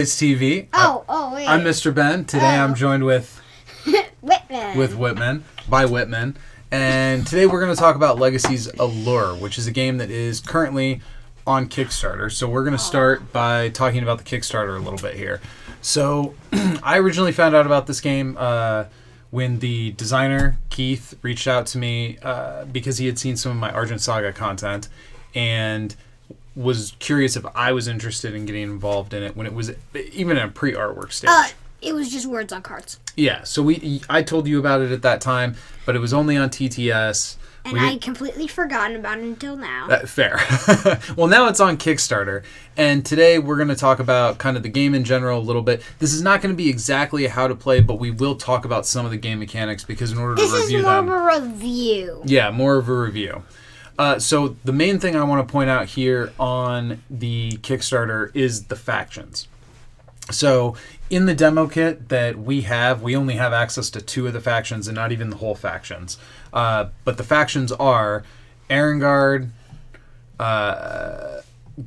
It's TV. Wait. I'm Mr. Ben. Today I'm joined with Whitman. By Whitman. And today we're going to talk about Legacy's Allure, which is a game that is currently on Kickstarter. So we're going to start by talking about the Kickstarter a little bit here. So I originally found out about this game when the designer, Keith, reached out to me because he had seen some of my Argent Saga content and was curious if I was interested in getting involved in it when it was even in a pre-artwork stage. It was just words on cards. Yeah, so I told you about it at that time, but it was only on TTS. And I completely forgotten about it until now. Fair. Well, now it's on Kickstarter, and today we're going to talk about kind of the game in general a little bit. This is not going to be exactly how to play, but we will talk about some of the game mechanics because in order to review them... This is more of a review. Yeah, more of a review. So the main thing I want to point out here on the Kickstarter is the factions. So in the demo kit that we only have access to 2 of the factions and not even the whole factions. But the factions are Erengard,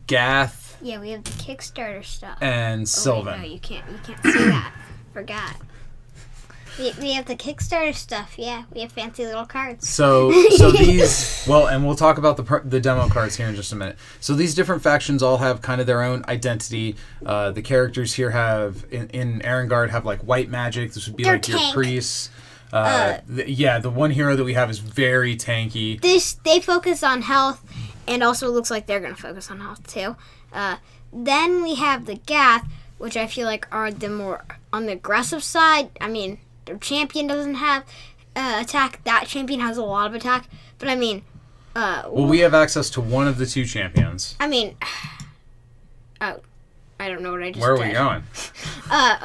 Gath. Yeah, we have the Kickstarter stuff. And Sylvan. Wait, no, you can't see that. Forgot. We have the Kickstarter stuff. Yeah, we have fancy little cards. So these, and we'll talk about the demo cards here in just a minute. So these different factions all have kind of their own identity. The characters here have, in Erengard, have like white magic. This would be like your priests. The one hero that we have is very tanky. They focus on health, and also it looks like they're going to focus on health too. Then we have the Gath, which I feel like are the more on the aggressive side. I mean, their champion doesn't have attack. That champion has a lot of attack. But I mean... we have access to one of the 2 champions. I mean... I don't know what I just Where are did. we going?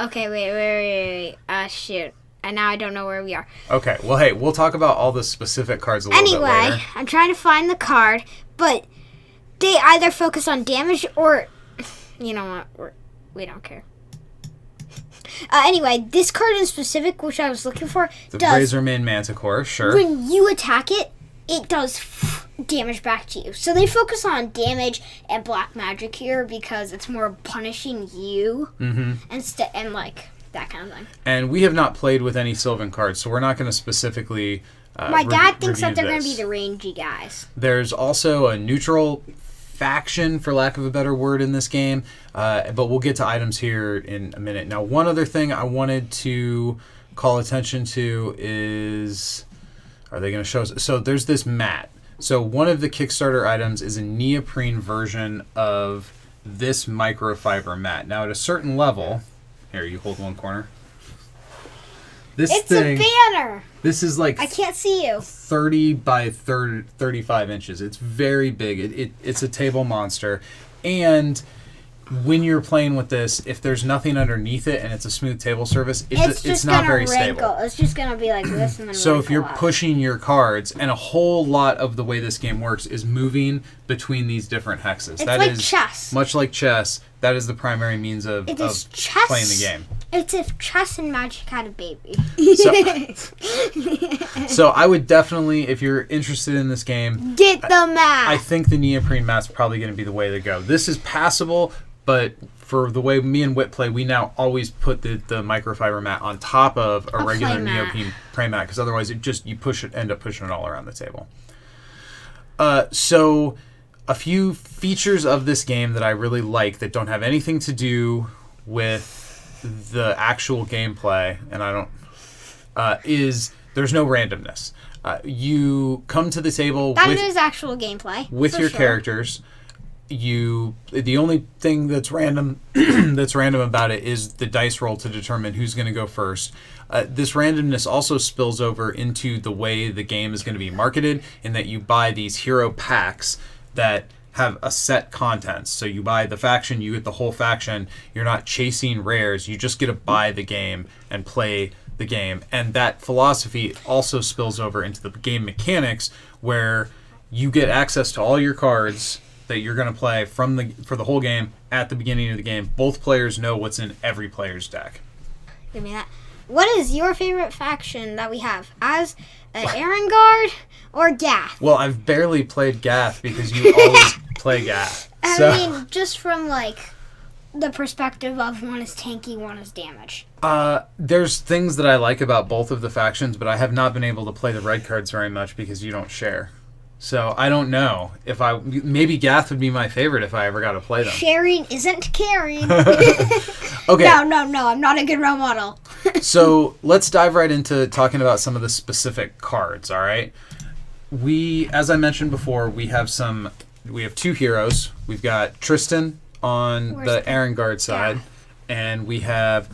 Okay, wait. Shoot. And now I don't know where we are. Okay, well, hey, we'll talk about all the specific cards a little bit later. Anyway, I'm trying to find the card, but they either focus on damage or... You know what? We don't care. Anyway, this card in specific, which I was looking for, the Razorman Manticore, sure. When you attack it, it does damage back to you. So they focus on damage and black magic here because it's more punishing you and like that kind of thing. And we have not played with any Sylvan cards, so we're not going to specifically. My dad thinks that they're going to be the rangy guys. There's also a neutral faction, for lack of a better word, in this game, but we'll get to items here in a minute. Now, one other thing I wanted to call attention to is, are they going to show us? So there's this mat. So one of the Kickstarter items is a neoprene version of this microfiber mat. Now, at a certain level, here, you hold one corner. It's a banner. This is like... I can't see you. 30 by 35 inches. It's very big. It's a table monster. And when you're playing with this, if there's nothing underneath it and it's a smooth table surface, it's not very stable. It's just going to be like this and then So if you're pushing your cards, and a whole lot of the way this game works is moving between these different hexes. It's like chess. Much like chess, that is the primary means of playing the game. It's if chess and magic had a baby. So I would definitely, if you're interested in this game, get the mat. I think the neoprene mat's probably going to be the way to go. This is passable, but for the way me and Whit play, we now always put the microfiber mat on top of a regular neoprene mat, because otherwise you end up pushing it all around the table. So a few features of this game that I really like that don't have anything to do with the actual gameplay, and I don't, is there's no randomness. You come to the table is actual gameplay with your characters. The only thing that's random about it is the dice roll to determine who's going to go first. This randomness also spills over into the way the game is going to be marketed, in that you buy these hero packs that have a set contents. So you buy the faction, you get the whole faction. You're not chasing rares. You just get to buy the game and play the game. And that philosophy also spills over into the game mechanics, where you get access to all your cards that you're going to play for the whole game at the beginning of the game. Both players know what's in every player's deck. Give me that. What is your favorite faction that we have? As Erengard or Gath? Well, I've barely played Gath because you always play Gath. I mean, just from like the perspective of one is tanky, one is damage? There's things that I like about both of the factions, but I have not been able to play the red cards very much because you don't share. So I don't know if maybe Gath would be my favorite if I ever got to play them. Sharing isn't caring. Okay. No, I'm not a good role model. So let's dive right into talking about some of the specific cards, all right? As I mentioned before, we have two heroes. We've got Tristan on the Erengard side, and we have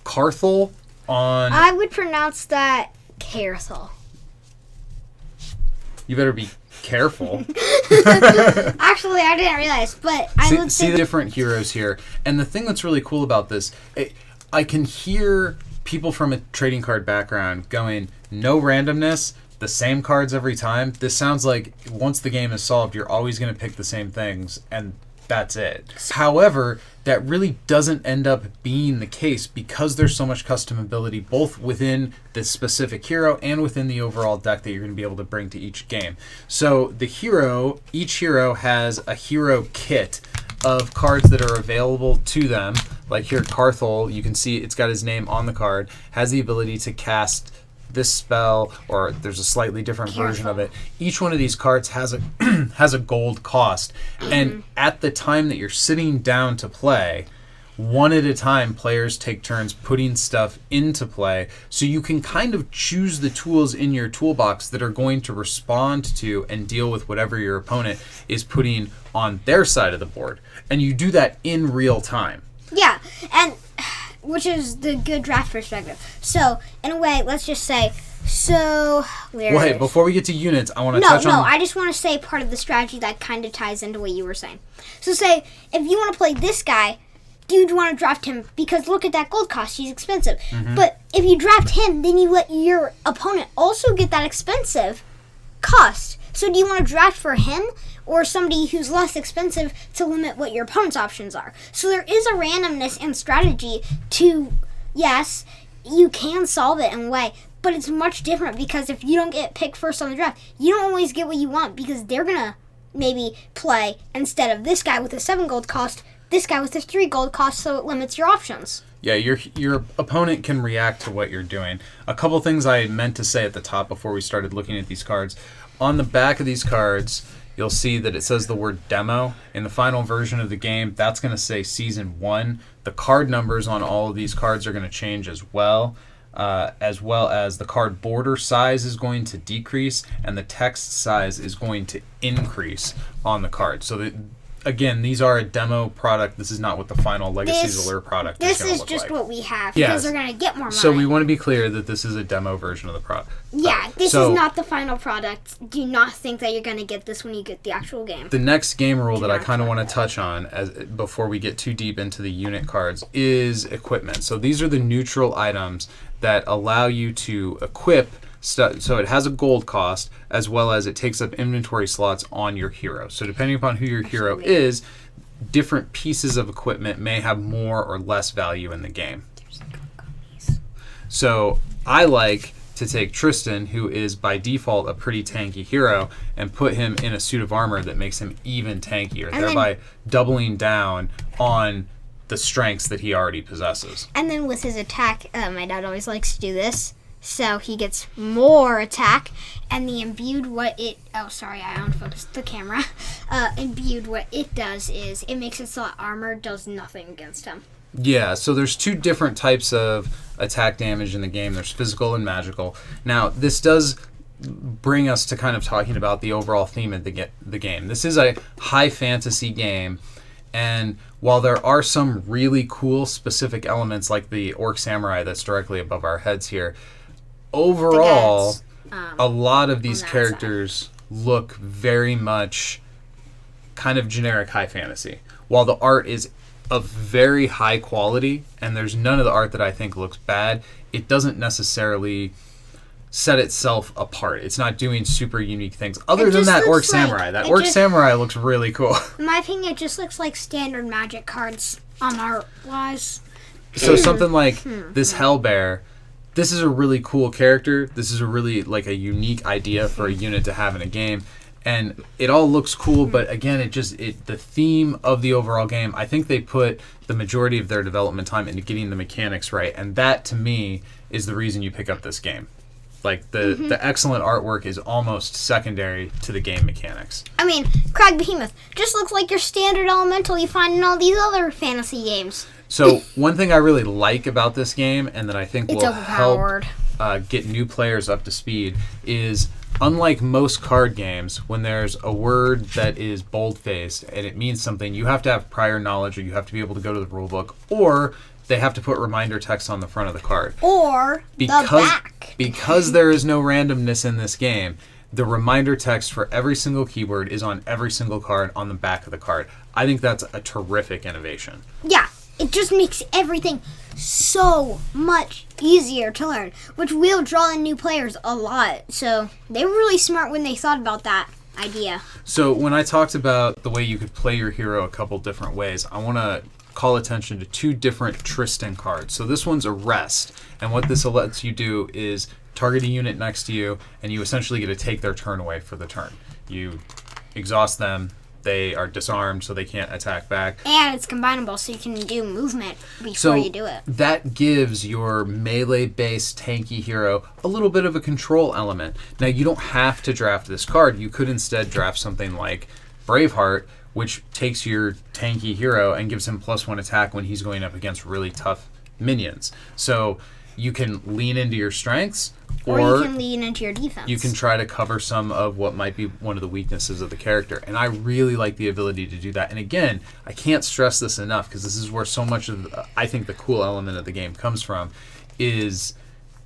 Carthel on... I would pronounce that Carthel. You better be careful. Actually, I didn't realize, but I would see the different heroes here. And the thing that's really cool about this, I can hear people from a trading card background going, no randomness, the same cards every time. This sounds like once the game is solved, you're always going to pick the same things, and that's it. However, that really doesn't end up being the case because there's so much customability both within this specific hero and within the overall deck that you're going to be able to bring to each game. So each hero has a hero kit of cards that are available to them. Like here, Carthel, you can see it's got his name on the card, has the ability to cast this spell, or there's a slightly different version of it. Each one of these cards has a has a gold cost, and at the time that you're sitting down to play, one at a time, players take turns putting stuff into play, so you can kind of choose the tools in your toolbox that are going to respond to and deal with whatever your opponent is putting on their side of the board, and you do that in real time. Yeah, and which is the good draft perspective. So, in a way, let's just say, Hey, before we get to units, I want to touch on... No, I just want to say part of the strategy that kind of ties into what you were saying. So, say, if you want to play this guy, you'd want to draft him because look at that gold cost, he's expensive. But if you draft him, then you let your opponent also get that expensive cost. So, do you want to draft for him or somebody who's less expensive to limit what your opponent's options are? So there is a randomness and strategy to, yes, you can solve it in a way, but it's much different because if you don't get picked first on the draft, you don't always get what you want because they're going to maybe play instead of this guy with a 7 gold cost, this guy with a 3 gold cost, so it limits your options. Yeah, your opponent can react to what you're doing. A couple things I meant to say at the top before we started looking at these cards. On the back of these cards, you'll see that it says the word demo. In the final version of the game, that's going to say Season 1. The card numbers on all of these cards are going to change as well as the card border size is going to decrease and the text size is going to increase on the card. So again, these are a demo product. This is not what the final Legacy's Allure product is going to look like. This is just what we have because they're going to get more money. So we want to be clear that this is a demo version of the product. Yeah, this is not the final product. Do not think that you're going to get this when you get the actual game. The next game rule that I kind of want to touch on before we get too deep into the unit cards is equipment. So these are the neutral items that allow you to equip stuff. So it has a gold cost as well as it takes up inventory slots on your hero. So depending upon who your hero is, different pieces of equipment may have more or less value in the game. So I like to take Tristan, who is by default a pretty tanky hero, and put him in a suit of armor that makes him even tankier, thereby doubling down on the strengths that he already possesses. And then with his attack, my dad always likes to do this. So he gets more attack, and the imbued I unfocused the camera. Imbued, what it does is it makes it so that armor does nothing against him. Yeah, so there's two different types of attack damage in the game. There's physical and magical. Now, this does bring us to kind of talking about the overall theme of the game. This is a high fantasy game, and while there are some really cool specific elements like the Orc Samurai that's directly above our heads here, overall, a lot of these characters look very much kind of generic high fantasy. While the art is of very high quality, and there's none of the art that I think looks bad, it doesn't necessarily set itself apart. It's not doing super unique things. Other than that Orc Samurai. That Orc Samurai looks really cool. In my opinion, it just looks like standard Magic cards on art-wise. So something like this Hellbear, this is a really cool character. This is a really a unique idea for a unit to have in a game. And it all looks cool, but again, the theme of the overall game, I think they put the majority of their development time into getting the mechanics right, and that, to me, is the reason you pick up this game. Like, the excellent artwork is almost secondary to the game mechanics. I mean, Crag Behemoth just looks like your standard elemental you find in all these other fantasy games. So, one thing I really like about this game, and that I think It's will overpowered. help get new players up to speed, is unlike most card games, when there's a word that is bold-faced and it means something, you have to have prior knowledge, or you have to be able to go to the rulebook, or they have to put reminder text on the front of the card. Or the back. Because there is no randomness in this game, the reminder text for every single keyword is on every single card on the back of the card. I think that's a terrific innovation. Yeah, it just makes everything so much easier to learn, which will draw in new players a lot. So they were really smart when they thought about that idea. So when I talked about the way you could play your hero a couple different ways, I want to call attention to two different Tristan cards. So this one's Arrest, and what this lets you do is target a unit next to you, and you essentially get to take their turn away for the turn. You exhaust them, they are disarmed, so they can't attack back. And it's combinable, so you can do movement before you do it. That gives your melee-based tanky hero a little bit of a control element. Now, you don't have to draft this card. You could instead draft something like Braveheart, which takes your tanky hero and gives him +1 attack when he's going up against really tough minions. So you can lean into your strengths, or you can lean into your defense. You can try to cover some of what might be one of the weaknesses of the character. And I really like the ability to do that. And again, I can't stress this enough, because this is where so much of, I think, the cool element of the game comes from, is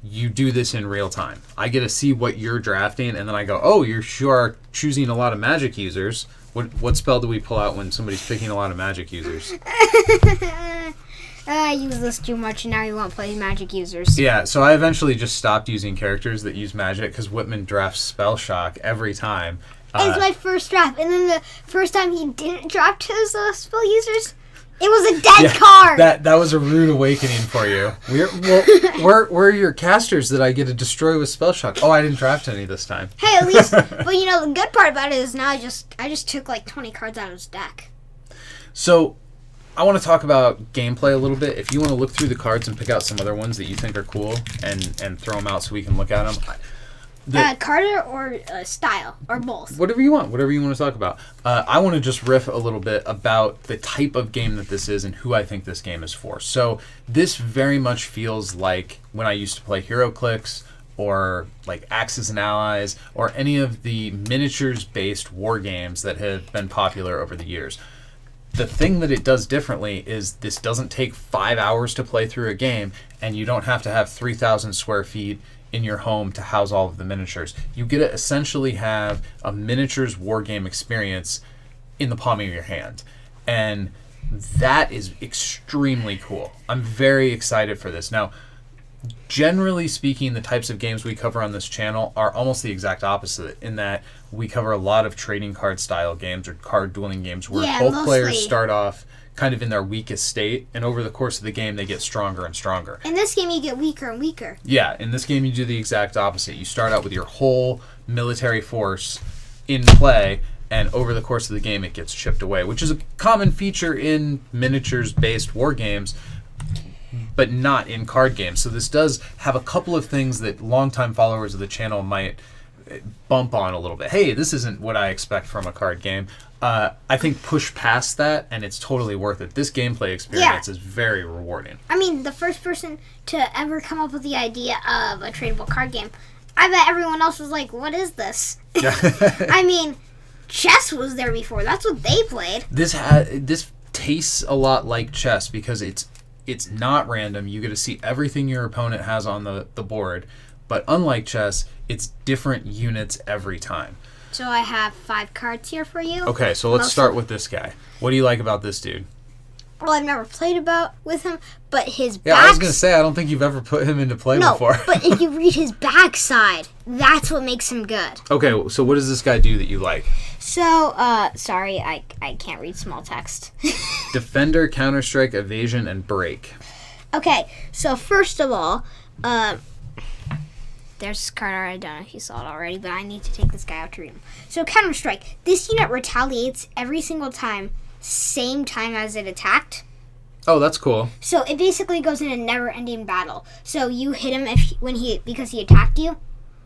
you do this in real time. I get to see what you're drafting, and then I go, oh, you sure are choosing a lot of magic users. What spell do we pull out when somebody's picking a lot of magic users? I use this too much, and now you won't play magic users. Yeah, so I eventually just stopped using characters that use magic, because Whitman drafts Spell Shock every time. It's my first draft, and then the first time he didn't draft his spell users, it was a dead card. That was a rude awakening for you. Where are your casters that I get to destroy with Spell Shock? Oh, I didn't draft any this time. Hey, at least, but the good part about it is now I just took like 20 cards out of his deck. So, I want to talk about gameplay a little bit. If you want to look through the cards and pick out some other ones that you think are cool and throw them out so we can look at them. Card or style, or both. Whatever you want to talk about. I want to just riff a little bit about the type of game that this is and who I think this game is for. So this very much feels like when I used to play HeroClix, or like Axis and Allies, or any of the miniatures-based war games that have been popular over the years. The thing that it does differently is this doesn't take 5 hours to play through a game, and you don't have to have 3,000 square feet in your home to house all of the miniatures. You get to essentially have a miniatures war game experience in the palm of your hand. And that is extremely cool. I'm very excited for this. Now, generally speaking, the types of games we cover on this channel are almost the exact opposite, in that we cover a lot of trading card style games or card dueling games where both players start off kind of in their weakest state, and over the course of the game they get stronger and stronger. In this game you get weaker and weaker. Yeah, in this game you do the exact opposite. You start out with your whole military force in play, and over the course of the game it gets chipped away, which is a common feature in miniatures-based war games, but not in card games. So this does have a couple of things that longtime followers of the channel might bump on a little bit. Hey, this isn't what I expect from a card game. I think push past that, and it's totally worth it. This gameplay experience is very rewarding. I mean, the first person to ever come up with the idea of a tradable card game, I bet everyone else was like, what is this? I mean, chess was there before. That's what they played. This tastes a lot like chess, because it's not random. You get to see everything your opponent has on the board. But unlike chess, it's different units every time. So I have 5 cards here for you. Okay, so let's start with this guy. What do you like about this dude? Well, I've never played with him, but his back... Yeah, I was going to say, I don't think you've ever put him into play before. No, but if you read his backside, that's what makes him good. Okay, so what does this guy do that you like? So, sorry, I can't read small text. Defender, Counterstrike, Evasion, and Break. Okay, so first of all, there's this card art. I don't know if you saw it already, but I need to take this guy out to read him. So Counter-Strike. This unit retaliates every single time, same time as it attacked. Oh, that's cool. So it basically goes in a never-ending battle. So you hit him because he attacked you.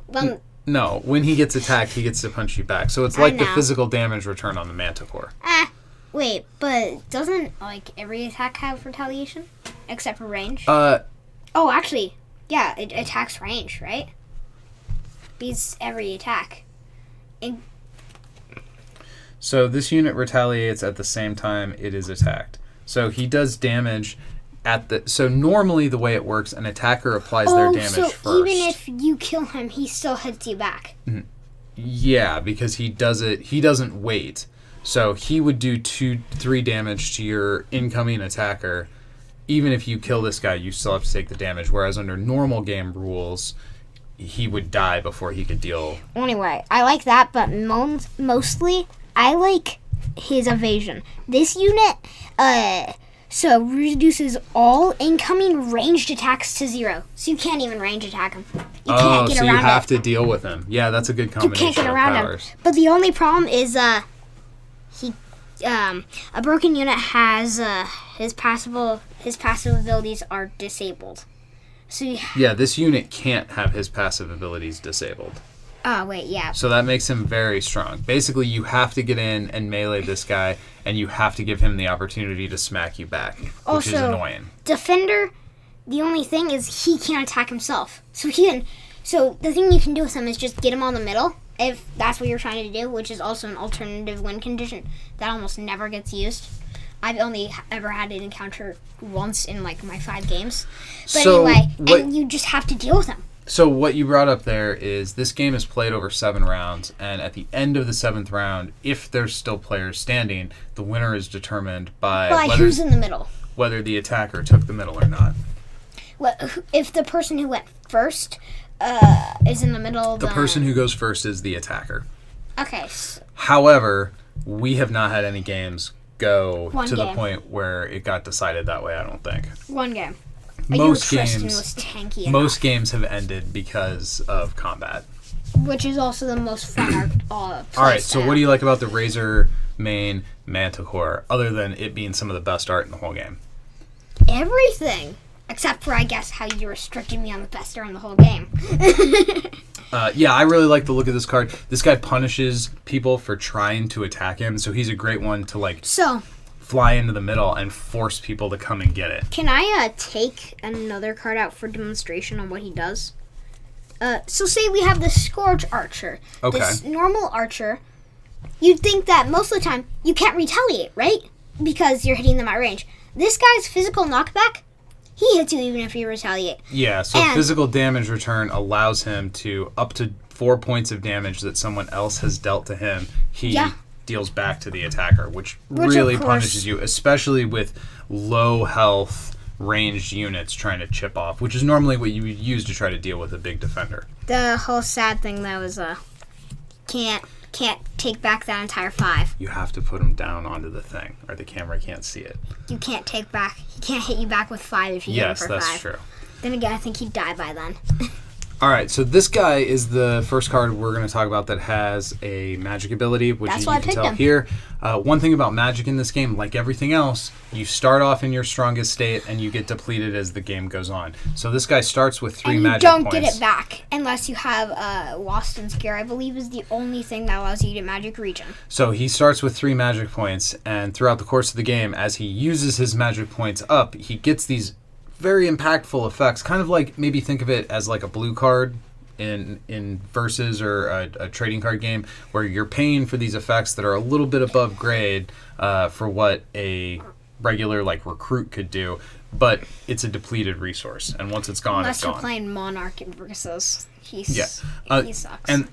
Well, no, when he gets attacked, he gets to punch you back. So it's like the physical damage return on the Manticore. Wait, but doesn't every attack have retaliation except for range? Oh, actually, yeah, it attacks range, right? Beats every attack. So this unit retaliates at the same time it is attacked. So he does damage so normally the way it works, an attacker applies their damage first. So even if you kill him, he still hits you back. Mm-hmm. Yeah, because he doesn't wait. So he would do 2-3 damage to your incoming attacker. Even if you kill this guy, you still have to take the damage. Whereas under normal game rules, he would die before he could deal. Anyway, I like that, but mostly I like his evasion. This unit, so reduces all incoming ranged attacks to 0. So you can't even range attack him. You can't get around so you have to deal with him. Yeah, that's a good combination. You can't get around him. But the only problem is a broken unit has his passive abilities are disabled. So this unit can't have his passive abilities disabled. Oh, wait, yeah. So that makes him very strong. Basically, you have to get in and melee this guy, and you have to give him the opportunity to smack you back, which is annoying. Defender, the only thing is he can't attack himself. So the thing you can do with him is just get him on the middle, if that's what you're trying to do, which is also an alternative win condition that almost never gets used. I've only ever had it encounter once in my 5 games. But and you just have to deal with him. So what you brought up there is this game is played over 7 rounds, and at the end of the 7th round, if there's still players standing, the winner is determined by who's in the middle. Whether the attacker took the middle or not. Well, if the person who went first is in the middle, the person who goes first is the attacker. Okay. However, we have not had any games go to the point where it got decided that way, I don't think. One game. Most Tristan was tanky most games have ended because of combat. Which is also the most fun Alright, so what do you like about the Razor main Manticore, other than it being some of the best art in the whole game? Everything. Except for, I guess, how you restricted me on the best art in the whole game. Yeah, I really like the look of this card. This guy punishes people for trying to attack him, so he's a great one to, fly into the middle and force people to come and get it. Can I take another card out for demonstration on what he does? So say we have the Scourge Archer. Okay. This normal archer, you'd think that most of the time you can't retaliate, right? Because you're hitting them at range. This guy's physical knockback, he hits you even if you retaliate. Yeah, so physical damage return allows him to, up to 4 points of damage that someone else has dealt to him, he deals back to the attacker, which really punishes you, especially with low health ranged units trying to chip off, which is normally what you would use to try to deal with a big defender. The whole sad thing, though, is can't take back that entire 5. You have to put him down onto the thing, or the camera can't see it. You can't take back. He can't hit you back with 5 if you hit him for 5. Yes, that's true. Then again, I think he'd die by then. All right, so this guy is the first card we're going to talk about that has a magic ability, which you can tell here. One thing about magic in this game, like everything else, you start off in your strongest state and you get depleted as the game goes on. So this guy starts with 3 magic points. And you don't get it back unless you have Waston's Gear, I believe, is the only thing that allows you to get magic regen. So he starts with 3 magic points, and throughout the course of the game, as he uses his magic points up, he gets these very impactful effects, kind of like, maybe think of it as like a blue card in Versus or a trading card game, where you're paying for these effects that are a little bit above grade for what a regular recruit could do, but it's a depleted resource, and once it's gone, it's gone. Unless you're playing Monarch in Versus, he sucks. And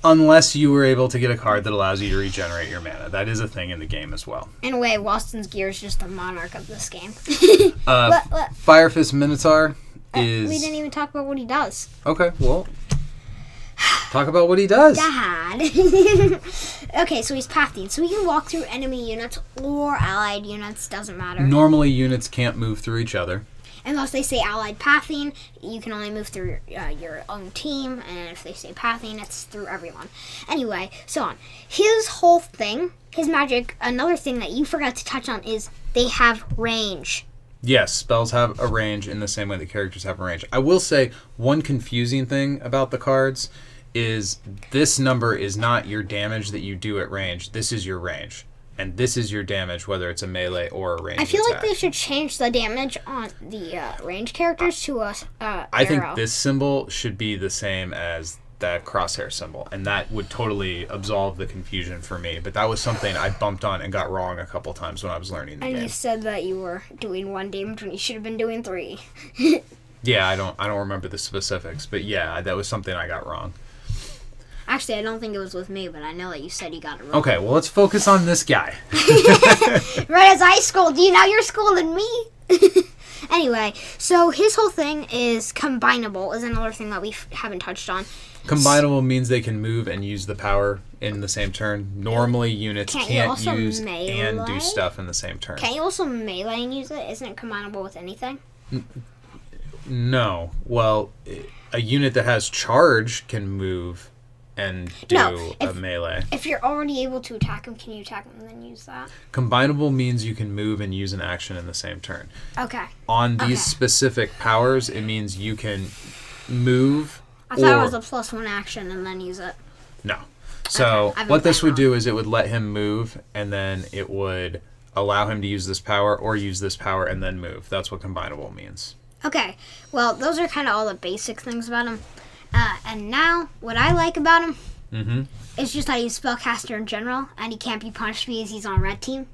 unless you were able to get a card that allows you to regenerate your mana. That is a thing in the game as well. In a way, Waston's Gear is just the Monarch of this game. Fire Fist Minotaur is... we didn't even talk about what he does. Okay, well, talk about what he does. Dad. Okay, so he's pathing. So he can walk through enemy units or allied units, doesn't matter. Normally, units can't move through each other. unless they say allied pathing, you can only move through your own team, and if they say pathing, it's through everyone. Anyway, so on. His whole thing, his magic, another thing that you forgot to touch on is they have range. Yes, spells have a range in the same way that characters have a range. I will say one confusing thing about the cards is this number is not your damage that you do at range. This is your range. And this is your damage, whether it's a melee or a range I feel attack. like they should change the damage on the range characters to a I think arrow. this symbol should be the same as that crosshair symbol, and that would totally absolve the confusion for me. But that was something I bumped on and got wrong a couple times when I was learning the And game. you said that you were doing 1 damage when you should have been doing 3. Yeah, I don't remember the specifics, but yeah, that was something I got wrong. Actually, I don't think it was with me, but I know that you said you got it wrong. Okay, well, let's focus on this guy. Right as I scold you, now you're scolding me. Anyway, so his whole thing is combinable, is another thing that we haven't touched on. Combinable means they can move and use the power in the same turn. Normally, units Can't you can't also use melee? and do stuff in the same turn. Can't you also melee and use it? Isn't it combinable with anything? No. Well, a unit that has charge can move and do a melee. If you're already able to attack him, can you attack him and then use that? Combinable means you can move and use an action in the same turn. Okay. On these specific powers, it means you can move. I thought it was a +1 action and then use it. No. So I've been what this playing would do is it would let him move, and then it would allow him to use this power or use this power and then move. That's what combinable means. Okay. Well, those are kind of all the basic things about him. And now, what I like about him is just that he's a spellcaster in general, and he can't be punished because he's on red team.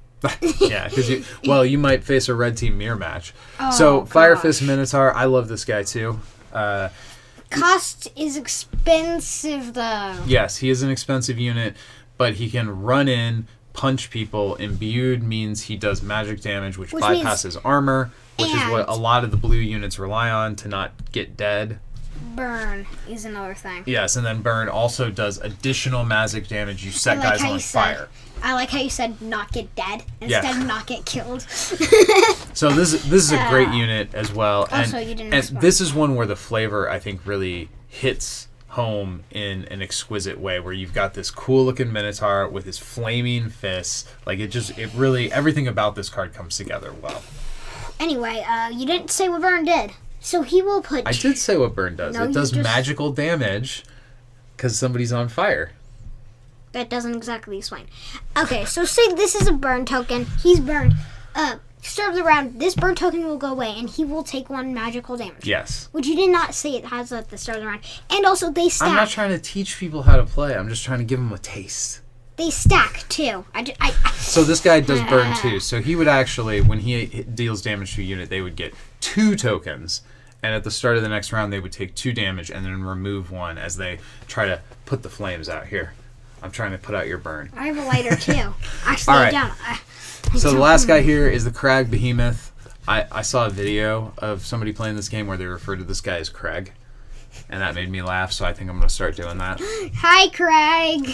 Yeah, because you might face a red team mirror match. Oh, So Fire gosh. Fist Minotaur, I love this guy too. Cost is expensive, though. Yes, he is an expensive unit, but he can run in, punch people. Imbued means he does magic damage, which bypasses armor, which is what a lot of the blue units rely on to not get dead. Burn is another thing. Yes, and then Burn also does additional magic damage. You set guys on fire. I like how you said not get dead instead of not get killed. So this is a great unit as well. Also, you didn't and respond. this is one where the flavor, I think, really hits home in an exquisite way, where you've got this cool looking Minotaur with his flaming fists. Like it really, everything about this card comes together well. Anyway, you didn't say what Burn did. So he will put... I did say what Burn does. No, it does you just- magical damage because somebody's on fire. That doesn't exactly explain. Okay, so say this is a burn token. He's burned. Start of the round, this burn token will go away, and he will take 1 magical damage. Yes. Which you did not say it has at the start of the round. And also, they stack. I'm not trying to teach people how to play. I'm just trying to give them a taste. They stack, too. So this guy does burn too. So he would actually, when he deals damage to a unit, they would get 2 tokens. And at the start of the next round, they would take 2 damage and then remove 1 as they try to put the flames out. Here, I'm trying to put out your burn. I have a lighter, too. Actually, All right. down. So the last guy here is the Crag Behemoth. I saw a video of somebody playing this game where they referred to this guy as Crag. And that made me laugh, so I think I'm going to start doing that. Hi, Craig.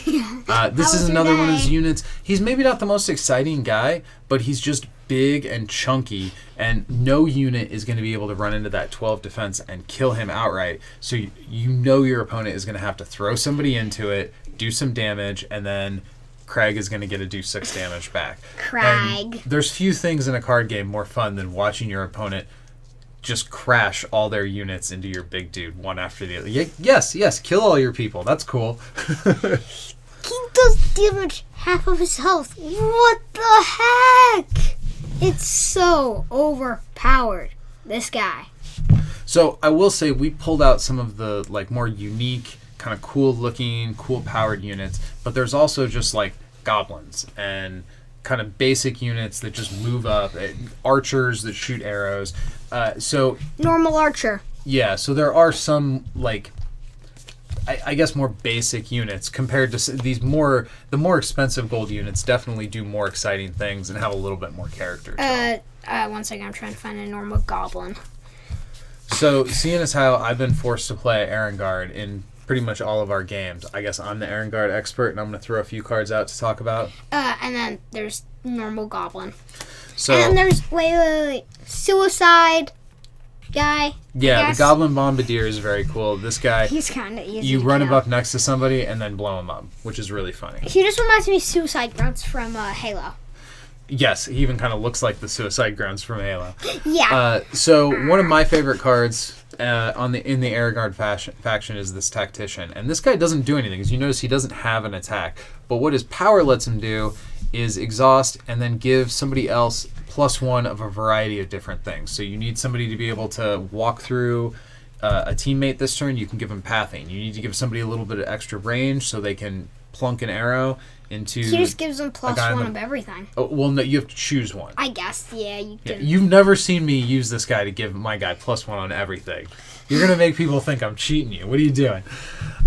This is was your another one of day? his units. He's maybe not the most exciting guy, but he's just big and chunky, and no unit is going to be able to run into that 12 defense and kill him outright. So you know your opponent is going to have to throw somebody into it, do some damage, and then Craig is going to get to do 6 damage back. Craig. And there's few things in a card game more fun than watching your opponent just crash all their units into your big dude one after the other. Yes, kill all your people. That's cool. He does damage half of his health. What the heck? It's so overpowered, this guy. So I will say we pulled out some of the more unique, kind of cool looking, cool powered units, but there's also just goblins and kind of basic units that just move up, archers that shoot arrows. So Normal archer. yeah, so there are some I guess more basic units compared to the more expensive gold units definitely do more exciting things and have a little bit more character. 1 second, I'm trying to find a normal goblin. So seeing as how I've been forced to play Erengard in pretty much all of our games, I guess I'm the Erengard expert, and I'm going to throw a few cards out to talk about. And then there's normal goblin. So And then there's wait, suicide, guy. Yeah, the Goblin Bombardier is very cool. This guy, he's kind of easy. You run him up next to somebody and then blow him up, which is really funny. He just reminds me of Suicide Grounds from Halo. Yes, he even kind of looks like the Suicide Grounds from Halo. Yeah. So one of my favorite cards in the Aragard faction is this Tactician, and this guy doesn't do anything. As you notice, he doesn't have an attack, but what his power lets him do is exhaust and then give somebody else +1 of a variety of different things. So you need somebody to be able to walk through a teammate this turn. You can give them pathing. You need to give somebody a little bit of extra range so they can plunk an arrow into. He just gives them +1 of everything. Oh, well, no, you have to choose one. I guess, yeah. You've never seen me use this guy to give my guy +1 on everything. You're going to make people think I'm cheating you. What are you doing?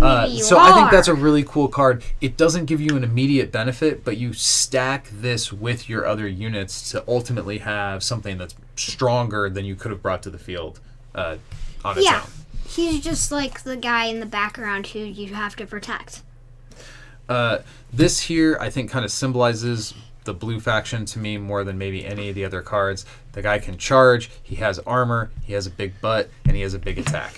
I think that's a really cool card. It doesn't give you an immediate benefit, but you stack this with your other units to ultimately have something that's stronger than you could have brought to the field on its own. He's just like the guy in the background who you have to protect. This here, I think, kind of symbolizes the blue faction to me more than maybe any of the other cards. The guy can charge, he has armor, he has a big butt, and he has a big attack.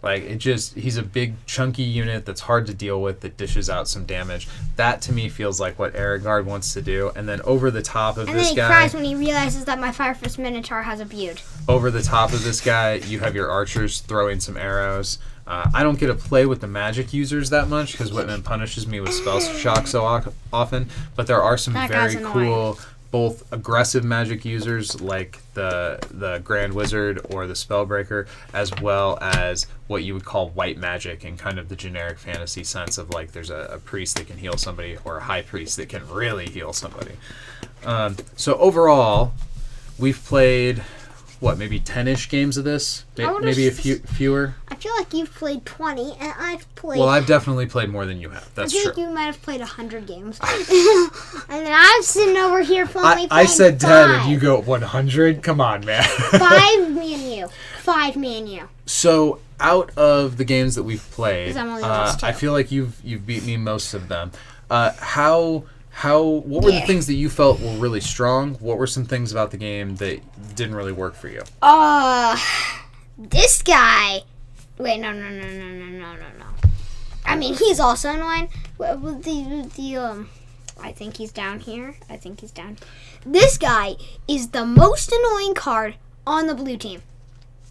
Like, he's a big chunky unit that's hard to deal with, that dishes out some damage. That to me feels like what Aragard wants to do. And then over the top of this guy... And then he cries when he realizes that my Firefist Minotaur has a beard. Over the top of this guy, you have your archers throwing some arrows. I don't get to play with the magic users that much because Whitman punishes me with spell shock so often, but there are some very cool, both aggressive magic users like the Grand Wizard or the Spellbreaker, as well as what you would call white magic in kind of the generic fantasy sense of like there's a priest that can heal somebody or a high priest that can really heal somebody. So overall, we've played... maybe 10-ish games of this? Maybe a few fewer? I feel like you've played 20, and I've played... Well, I've definitely played more than you have. That's true. I feel like you might have played 100 games. And then I'm sitting over here playing I said 10 5. and you go 100? Come on, man. 5 me and you. 5 me and you. So, out of the games that we've played, I feel like you've beat me most of them. What were the things that you felt were really strong? What were some things about the game that didn't really work for you? This guy... Wait, no. I mean, he's also annoying. I think he's down here. This guy is the most annoying card on the blue team.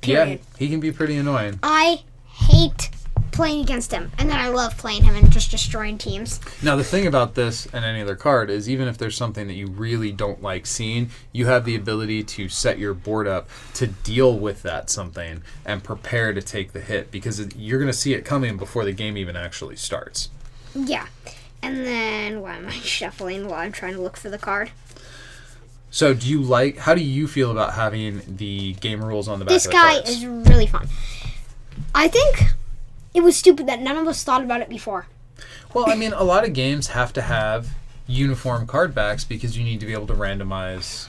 Period. Yeah, he can be pretty annoying. I hate playing against him, and then I love playing him and just destroying teams. Now the thing about this and any other card is even if there's something that you really don't like seeing, you have the ability to set your board up to deal with that something and prepare to take the hit because you're going to see it coming before the game even actually starts. Yeah. And then why am I shuffling while I'm trying to look for the card? So how do you feel about having the game rules on the back of the cards? This guy is really fun. I think it was stupid that none of us thought about it before. Well, I mean, a lot of games have to have uniform card backs because you need to be able to randomize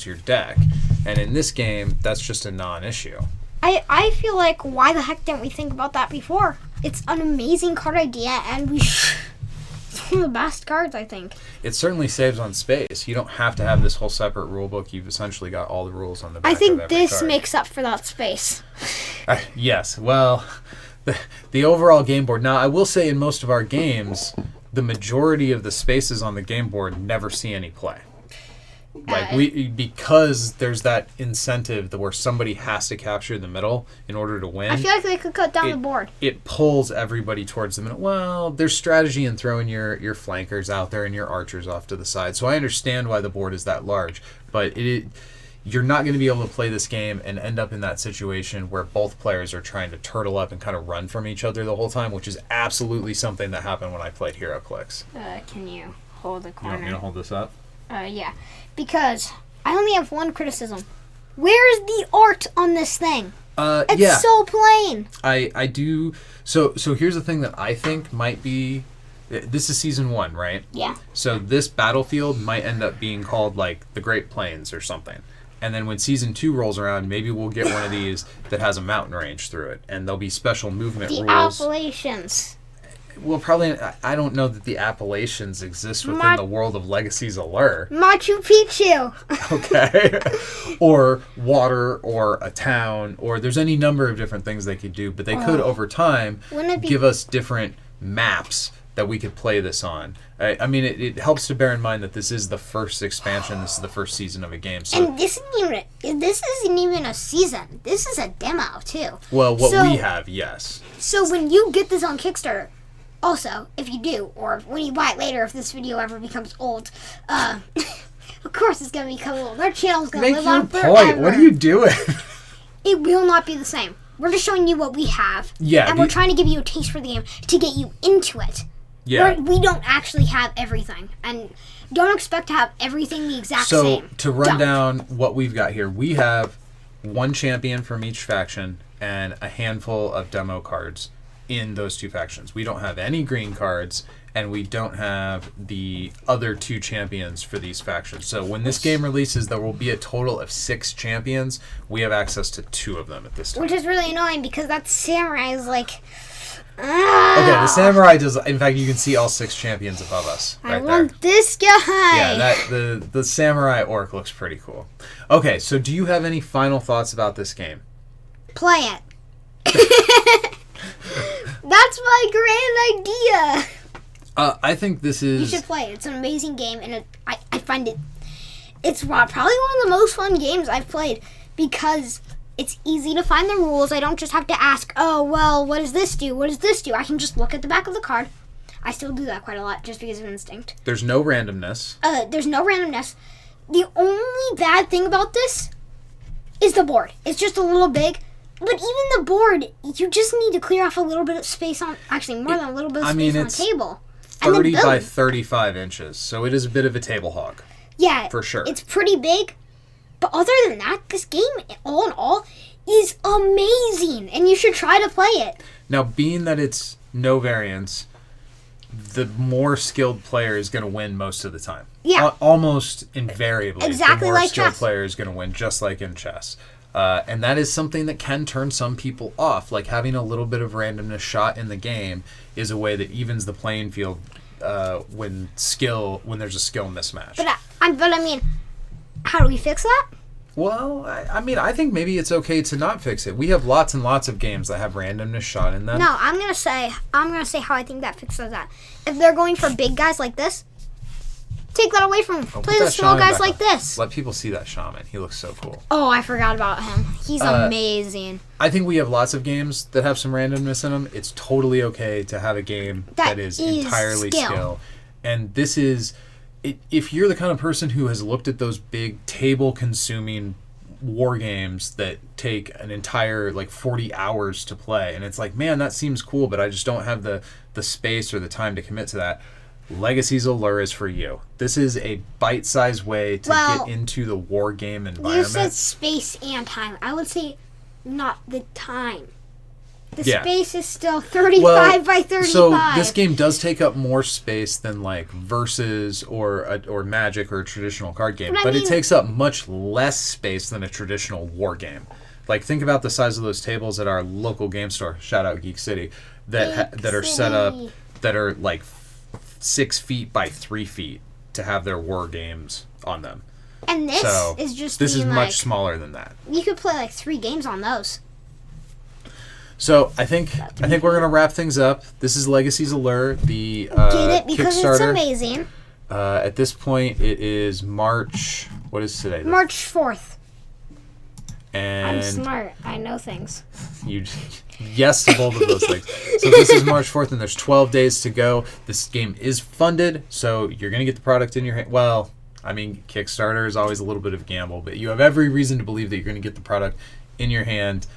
your deck. And in this game, that's just a non-issue. I feel like, why the heck didn't we think about that before? It's an amazing card idea, and it's one of the best cards, I think. It certainly saves on space. You don't have to have this whole separate rule book. You've essentially got all the rules on the back of every card. I think this makes up for that space. Yes, well... The overall game board. Now, I will say in most of our games, the majority of the spaces on the game board never see any play. Because there's that incentive where somebody has to capture the middle in order to win. I feel like they could cut down the board. It pulls everybody towards the middle. Well, there's strategy in throwing your flankers out there and your archers off to the side. So I understand why the board is that large, but you're not going to be able to play this game and end up in that situation where both players are trying to turtle up and kind of run from each other the whole time, which is absolutely something that happened when I played HeroClix. Can you hold the corner? You want me to hold this up? Yeah. Because I only have one criticism. Where's the art on this thing? It's so plain. I do... So here's the thing that I think might be... This is season 1, right? Yeah. So this battlefield might end up being called, like, the Great Plains or something. And then when season 2 rolls around, maybe we'll get one of these that has a mountain range through it, and there'll be special movement rules. The Appalachians. Well, probably, I don't know that the appellations exist within the world of Legacies Allure. Machu Picchu. Okay. Or water, or a town, or there's any number of different things they could do, but they could, over time, give us different maps that we could play this on. I mean, it helps to bear in mind that this is the first expansion, this is the first season of a game. So, and this isn't even a season. This is a demo, too. Well, what we have, yes. So when you get this on Kickstarter, also, if you do, or when you buy it later, if this video ever becomes old, of course it's going to become old. Our channel's going to live on forever. Make your point. What are you doing? It will not be the same. We're just showing you what we have. Yeah. And we're trying to give you a taste for the game to get you into it. Yeah. We don't actually have everything. And don't expect to have everything the exact same. So, to run down what we've got here, we have one champion from each faction and a handful of demo cards in those two factions. We don't have any green cards, and we don't have the other two champions for these factions. So when this game releases, there will be a total of 6 champions. We have access to 2 of them at this time. Which is really annoying, because that samurai is like... Okay, the samurai does... In fact, you can see all 6 champions above us. I want this guy! Yeah, the samurai orc looks pretty cool. Okay, so do you have any final thoughts about this game? Play it. That's my grand idea. I think this is... You should play it. It's an amazing game, and I find it's probably one of the most fun games I've played, because it's easy to find the rules. I don't just have to ask, oh, well, what does this do? What does this do? I can just look at the back of the card. I still do that quite a lot, just because of instinct. There's no randomness. There's no randomness. The only bad thing about this is the board. It's just a little big. But even the board, you just need to clear off a little bit of space on... Actually, more than a little bit of space on the table. 30 by 35 inches, so it is a bit of a table hog. Yeah. For sure. It's pretty big. But other than that, this game, all in all, is amazing. And you should try to play it. Now, being that it's no variance, the more skilled player is going to win most of the time. Yeah. Almost invariably. Exactly like chess. The more skilled player is going to win, just like in chess. And that is something that can turn some people off. Like, having a little bit of randomness shot in the game is a way that evens the playing field when there's a skill mismatch. But I mean, how do we fix that? Well, I mean, I think maybe it's okay to not fix it. We have lots and lots of games that have randomness shot in them. No, I'm gonna say how I think that fixes that. If they're going for big guys like this, take that away from them. Play the small guys like this. Let people see that shaman. He looks so cool. Oh, I forgot about him. He's amazing. I think we have lots of games that have some randomness in them. It's totally okay to have a game that is entirely skill. And this is... If you're the kind of person who has looked at those big table-consuming war games that take an entire 40 hours to play, and it's like, man, that seems cool, but I just don't have the space or the time to commit to that, Legacies Allure is for you. This is a bite-sized way to get into the war game environment. You said space and time. I would say not the time. The space is still 35 by 35. So this game does take up more space than Versus or Magic or a traditional card game, but it takes up much less space than a traditional war game. Think about the size of those tables at our local game store. Shout out Geek City that are set up that are 6 feet by 3 feet to have their war games on them. And this is much smaller than that. You could play 3 games on those. So I think we're gonna wrap things up. This is Legacies Allure, the get it because Kickstarter. It's amazing. At this point, it is March. What is today? March 4th. And I'm smart. I know things. Yes to both of those things. So this is March 4th, and there's 12 days to go. This game is funded, so you're gonna get the product in your hand. Well, I mean, Kickstarter is always a little bit of a gamble, but you have every reason to believe that you're gonna get the product in your hand.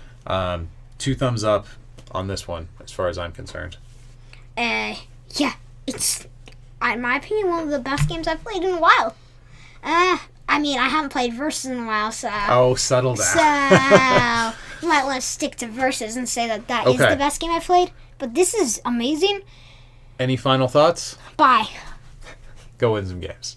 2 thumbs up on this one, as far as I'm concerned. Yeah, it's, in my opinion, one of the best games I've played in a while. I mean, I haven't played Versus in a while, so... Oh, settle down. So, you might want to stick to Versus and say that is the best game I've played. But this is amazing. Any final thoughts? Bye. Go win some games.